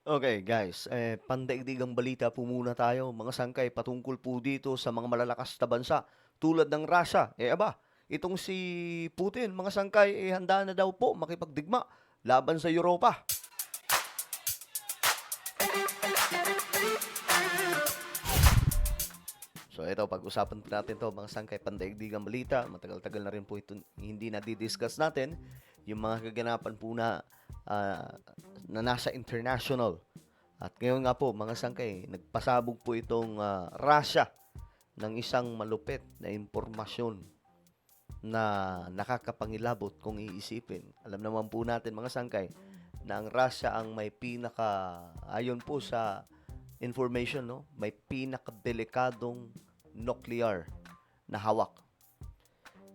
Okay, guys, pandaigdigang balita po muna tayo, mga sangkay, patungkol po dito sa mga malalakas na bansa tulad ng Russia. Itong si Putin, mga sangkay, handa na daw po makipagdigma laban sa Europa. So ito, pag-usapan po natin to mga sangkay, pandaigdigang balita. Matagal-tagal na rin po ito hindi na di-discuss natin. Yung mga kaganapan po ah, na nasa international. At ngayon nga po, mga sangkay, nagpasabog po itong Russia ng isang malupit na impormasyon na nakakapangilabot kung iisipin. Alam naman po natin, mga sangkay, na ang Russia ang may ayon po sa information, no, may pinakadelikadong nuclear na hawak.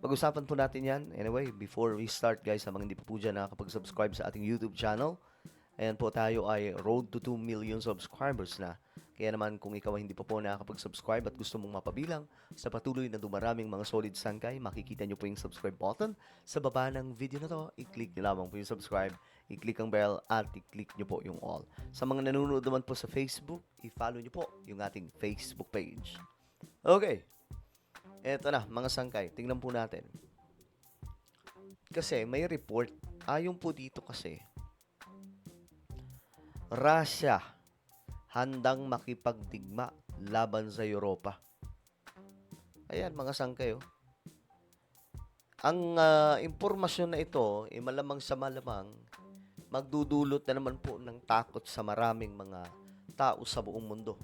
Pag-usapan po natin yan. Anyway, before we start, guys, sa mga hindi pa po dyan nakakapag-subscribe sa ating YouTube channel, ayan po, tayo ay road to 2 million subscribers na. Kaya naman, kung ikaw ay hindi pa po nakakapag-subscribe at gusto mong mapabilang sa patuloy na dumaraming mga solid sangkay, makikita nyo po yung subscribe button sa baba ng video na to. I-click nyo lamang po yung subscribe, i-click ang bell, at i-click nyo po yung all. Sa mga nanonood naman po sa Facebook, i-follow nyo po yung ating Facebook page. Okay, eto na mga sangkay, tingnan po natin. Kasi may report, ayon po dito kasi, Russia handang makipagdigma laban sa Europa. Ayan mga sangkay, oh. Ang impormasyon na ito, malamang sa malamang, magdudulot na naman po ng takot sa maraming mga tao sa buong mundo.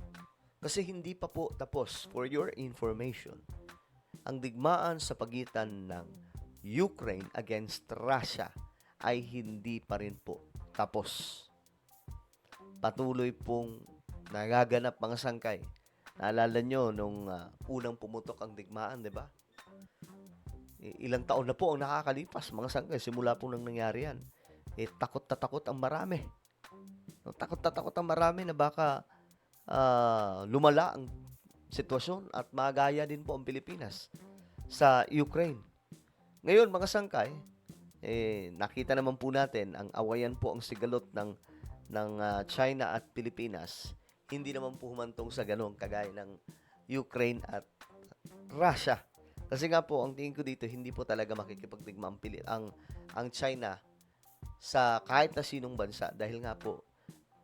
Kasi hindi pa po tapos, for your information, ang digmaan sa pagitan ng Ukraine against Russia ay hindi pa rin po tapos. Patuloy pong nagaganap mga sangkay. Naalala nyo nung unang pumutok ang digmaan, di ba? Ilang taon na po ang nakakalipas, mga sangkay, simula po nang nangyari yan. Takot na takot ang marami. Takot na takot ang marami na baka lumala ang sitwasyon at magaya din po ang Pilipinas sa Ukraine. Ngayon, mga sangkay, nakita naman po natin ang awayan po ang sigalot ng China at Pilipinas. Hindi naman po humantong sa ganong kagaya ng Ukraine at Russia. Kasi nga po, ang tingin ko dito, hindi po talaga makikipagdigma ang China sa kahit na sinong bansa. Dahil nga po,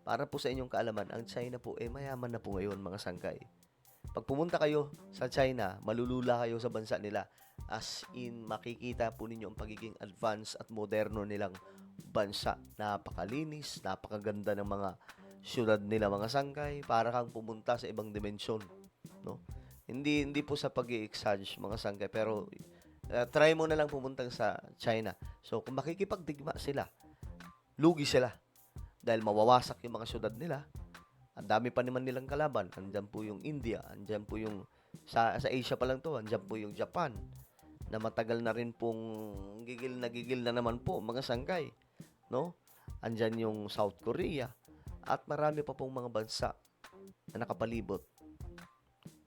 para po sa inyong kaalaman, ang China po mayaman na po ngayon, mga sangkay. Pag pumunta kayo sa China, malulula kayo sa bansa nila. As in, makikita po ninyo ang pagiging advanced at moderno nilang bansa. Napakalinis, napakaganda ng mga syudad nila, mga sangkay. Para kang pumunta sa ibang dimensyon, no? Hindi po sa pag-i-exage, mga sangkay, pero try mo na lang pumunta sa China. So, kung makikipagdigma sila, lugi sila. Dahil mawawasak yung mga syudad nila. Ang dami pa naman nilang kalaban. Andyan po yung India, andyan po yung sa Asia pa lang to, andyan po yung Japan na matagal na rin pong gigil na naman po, mga sangkay, no? Andyan yung South Korea at marami pa pong mga bansa na nakapalibot.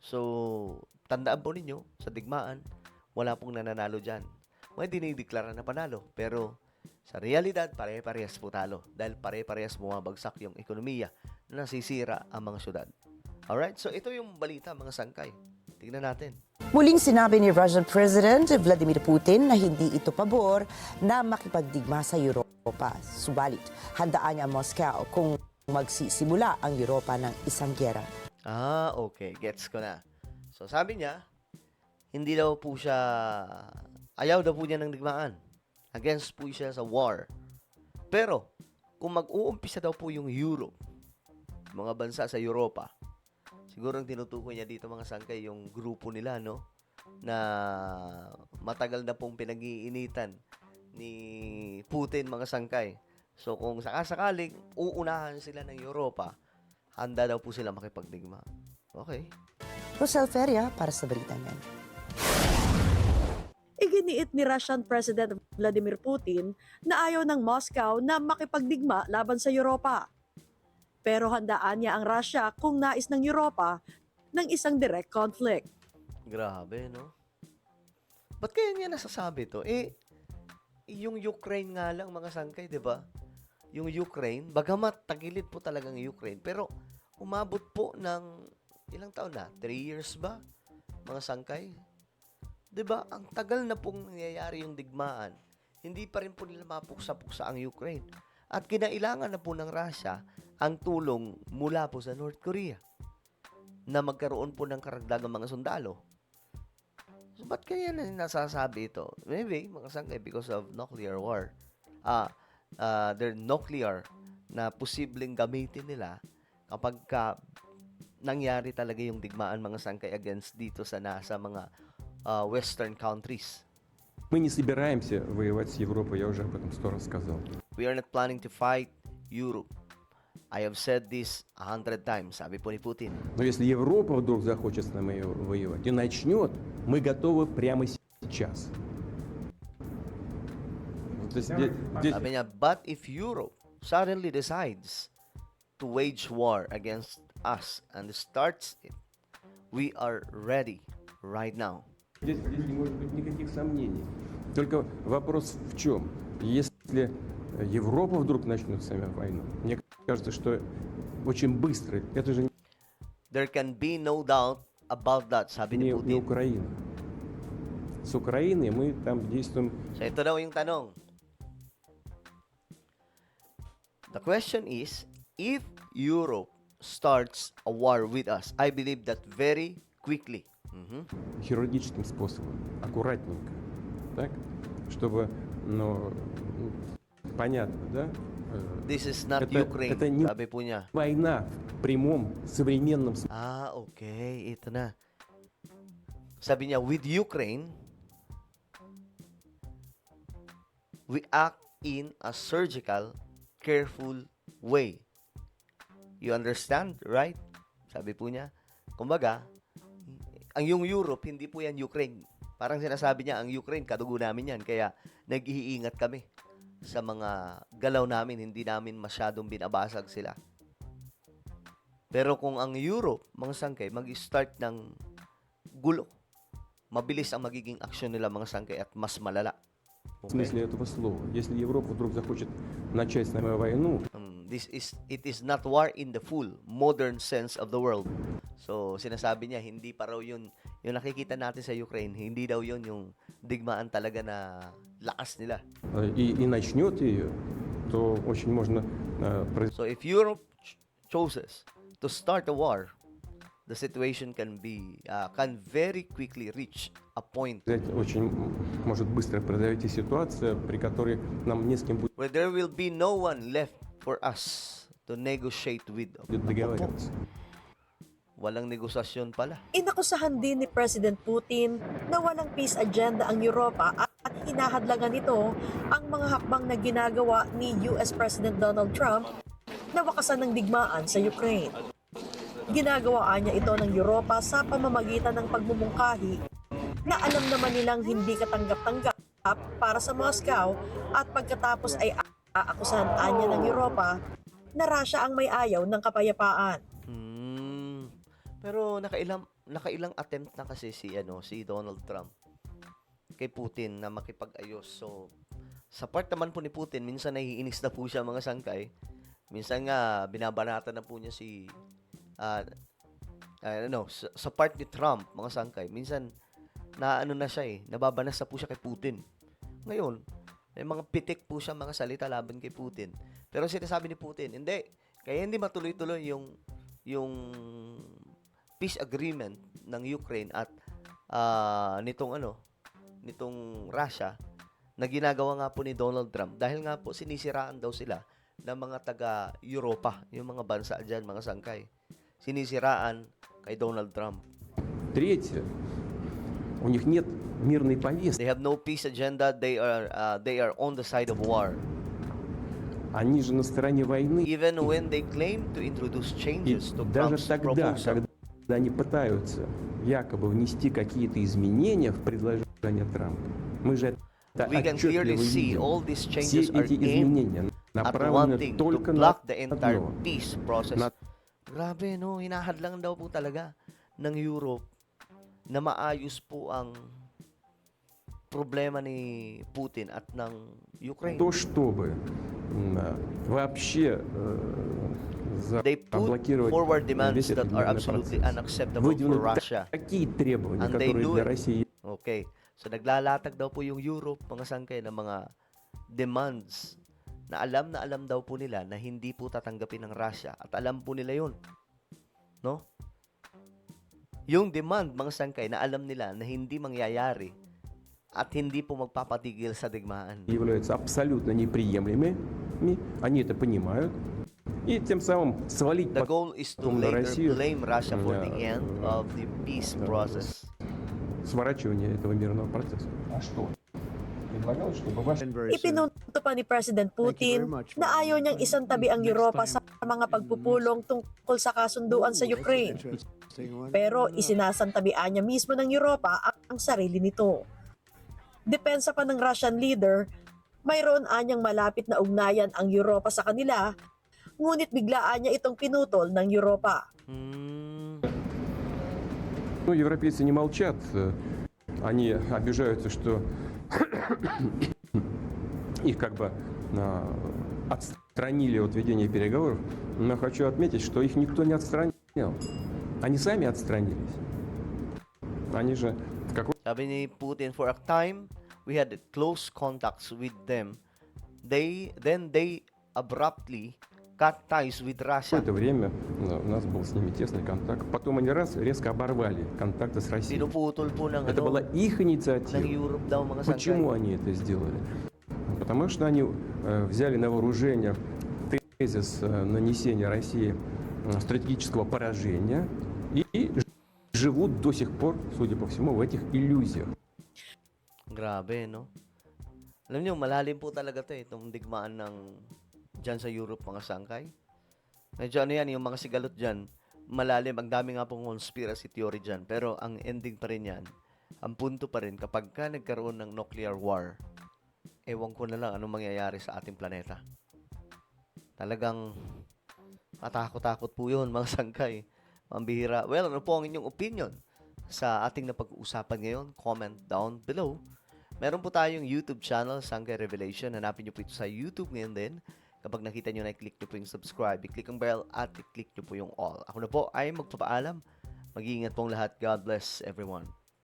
So, tandaan po ninyo, sa digmaan, wala pong nananalo dyan. May dinideklara na panalo, pero sa realidad, pare-parehas po talo dahil pare-parehas bumabagsak yung ekonomiya na nasisira ang mga syudad. Alright, so ito yung balita, mga sangkay. Tingnan natin. Muling sinabi ni Russian President Vladimir Putin na hindi ito pabor na makipagdigma sa Europa. Subalit, handaan niya ang Moscow kung magsisimula ang Europa ng isang giyera. Okay. Gets ko na. So, sabi niya, hindi daw po siya, ayaw daw po niya ng digmaan. Against po siya sa war. Pero, kung mag-uumpisa daw po yung Europe, mga bansa sa Europa, siguro ang tinutukoy niya dito, mga sangkay, yung grupo nila, no? Na matagal na pong pinag-iinitan ni Putin, mga sangkay. So, kung sakasakaling uunahan sila ng Europa, handa daw po sila makipagdigma. Okay. Rosel Feria para sa Balitang Yan. Iginiit ni Russian President Vladimir Putin na ayaw ng Moscow na makipagdigma laban sa Europa. Pero handaan niya ang Russia kung nais ng Europa ng isang direct conflict. Grabe, no? Ba't kaya niya nasasabi to? Yung Ukraine nga lang, mga sangkay, di ba? yung Ukraine, bagamat tagilid po talagang Ukraine, pero umabot po ng ilang taon na? 3 years ba? Mga sangkay? 'Di ba? Ang tagal na pong nangyayari yung digmaan. Hindi pa rin po nila mapuksa-puksa ang Ukraine. At kinailangan na po ng Russia ang tulong mula po sa North Korea na magkaroon po ng karagdagang mga sundalo. So, ba't kaya na nasasabi ito? Maybe, mga sangkay, because of nuclear war. Their nuclear na posibleng gamitin nila kapag nangyari talaga yung digmaan, mga sangkay, against dito sa nasa mga western countries. Мы не собираемся воевать с Европой, я уже об этом 100 раз сказал. We are not planning to fight Europe. I have said this 100 times, sabi po ni Putin. Но если Европа вдруг захочет с нами воевать и начнет, мы готовы прямо сейчас. Вот здесь Sabi niya, but if Europe suddenly decides to wage war against us and starts it, we are ready right now. Здесь не может быть никаких сомнений. Только вопрос в чем? Если Европа вдруг начнет с нами войну, мне кажется, что очень быстро, это же There can be no doubt about that, sabi ni не Putin. Украина. С Украиной мы там действуем. So ito daw yung tanong. The question is, if Europe starts a war with us, I believe that very quickly. Хирургическим способом, аккуратненько, так, чтобы, ну, понятно, да? This is not Это- Ukraine, это не- sabi po niya. Война в прямом современном смысле. Okay, ito na. Sabi niya, with Ukraine, we act in a surgical, careful way. You understand, right? Sabi po niya. Kumbaga, ang yung Europe, hindi po yan Ukraine. Parang sinasabi niya, ang Ukraine, kadugo namin yan. Kaya nag-iingat kami sa mga galaw namin. Hindi namin masyadong binabasag sila. Pero kung ang Europe, mga sangkay, mag-start ng gulo, mabilis ang magiging aksyon nila, mga sangkay, at mas malala. В смысле этого слова. Если Европа вдруг захочет начать с нами войну, It is not war in the full modern sense of the world. So, sinasabi niya, hindi pa raw yun, yung nakikita natin sa Ukraine, hindi daw yun yung digmaan talaga na lakas nila. и начнет ее, то очень можно So, if Europe chooses to start a war, the situation can very quickly reach a point очень может быстро произойти ситуация, при которой нам не с кем where there will be no one left for us to negotiate with. будет договариваться. Walang negosasyon pala. Inakusahan din ni President Putin na walang peace agenda ang Europa at hinahadlangan nito ang mga hakbang na ginagawa ni US President Donald Trump na wakasan ng digmaan sa Ukraine. Ginagawaan niya ito ng Europa sa pamamagitan ng pagmumungkahi na alam naman nilang hindi katanggap-tanggap para sa Moscow at pagkatapos ay aakusahan niya ng Europa na Russia ang may ayaw ng kapayapaan. Pero nakailang attempt na kasi si Donald Trump kay Putin na makipag-ayos. So sa part naman po ni Putin, minsan naiinis na po siya, mga sangkay. Minsan nga binabanatan na po niya sa part ni Trump, mga sangkay. Minsan na siya nababanas na po siya kay Putin. Ngayon, may mga pitik po siya, mga salita laban kay Putin. Pero sinasabi ni Putin, hindi. Kaya hindi matuloy-tuloy yung peace agreement ng Ukraine at nitong Russia na ginagawa nga po ni Donald Trump dahil nga po sinisiraan daw sila ng mga taga-Europa, yung mga bansa dyan, mga sangkay. Sinisiraan kay Donald Trump. Третье, у них нет мирной повестки. They have no peace agenda. They are on the side of war. Они же на стороне войны. Even when they claim to introduce И changes to даже Trump's тогда, proposal. когда они пытаются якобы внести какие-то изменения в предложение Трампа, мы же это We can clearly отчетливо see видим. all these Все changes are эти aimed изменения at направлены wanting to только на block the entire одно. peace process. Na- Grabe, no? Hinahadlang daw po talaga ng Europe na maayos po ang problema ni Putin at ng Ukraine. То, чтобы вообще They put заблокировать forward demands весь этот that are мирный absolutely процесс. unacceptable for Выдвинуть Russia. такие требования, And they которые do для it. России Okay. So naglalatag daw po yung Europe, mga sangkay, ng mga demands na alam daw po nila na hindi po tatanggapin ng Russia. At alam po nila yun. No? Yung demand, mga sangkay, na alam nila na hindi mangyayari at hindi po magpapatigil sa digmaan. являются абсолютно неприемлемыми, они это понимают, и тем самым свалить The goal is to потом на later Россию blame Russia for the Yeah. end of the peace process. сворачивание этого мирного процесса. А что? Предлагалось, чтобы ваш Ipinunto pa ni President Putin na ayaw niyang isantabi ang Europa sa mga pagpupulong tungkol sa kasunduan sa Ukraine. Pero isinasantabian niya mismo ng Europa ang sarili nito. Depensa pa ng Russian leader, mayroon anyang malapit na ugnayan ang Europa sa kanila, ngunit biglaan niya itong pinutol ng Europa. Ну, европейцы не молчат, они обижаются, что их как бы отстранили от ведения переговоров, но хочу отметить, что их никто не отстранил. Они сами отстранились. Они же в какой-то Sabi ni Putin, for a time, we had close contacts with them. Then they abruptly cut ties with Russia. время у нас был с ними тесный контакт. Потом они раз резко оборвали контакты с Россией. Pinuputol po ng, Это была их ng инициатива. Europe daw, mga sangkay. Почему они это сделали? Потому что они взяли на вооружение тезис нанесения России стратегического поражения и живут до сих пор, судя по всему, в этих иллюзиях. Grabe, no? Alam niyo, malalim po talaga to itong digmaan ng dyan sa Europe, mga sangkay. Medyo ano yan, yung mga sigalot dyan, malalim, ang dami nga pong conspiracy theory dyan. Pero ang ending pa rin yan, ang punto pa rin, kapag ka nagkaroon ng nuclear war, ewan ko na lang anong mangyayari sa ating planeta. Talagang matakot-takot po yun, mga sangkay. Mambihira. Well, ano po ang inyong opinion sa ating napag-uusapan ngayon? Comment down below. Meron po tayong YouTube channel, Sangkay Revelation. Hanapin nyo po ito sa YouTube ngayon din. Kapag nakita nyo na, i-click nyo po yung subscribe, i-click ang bell, at i-click nyo po yung all. Ako na po ay magpapaalam. Mag-iingat pong lahat. God bless everyone.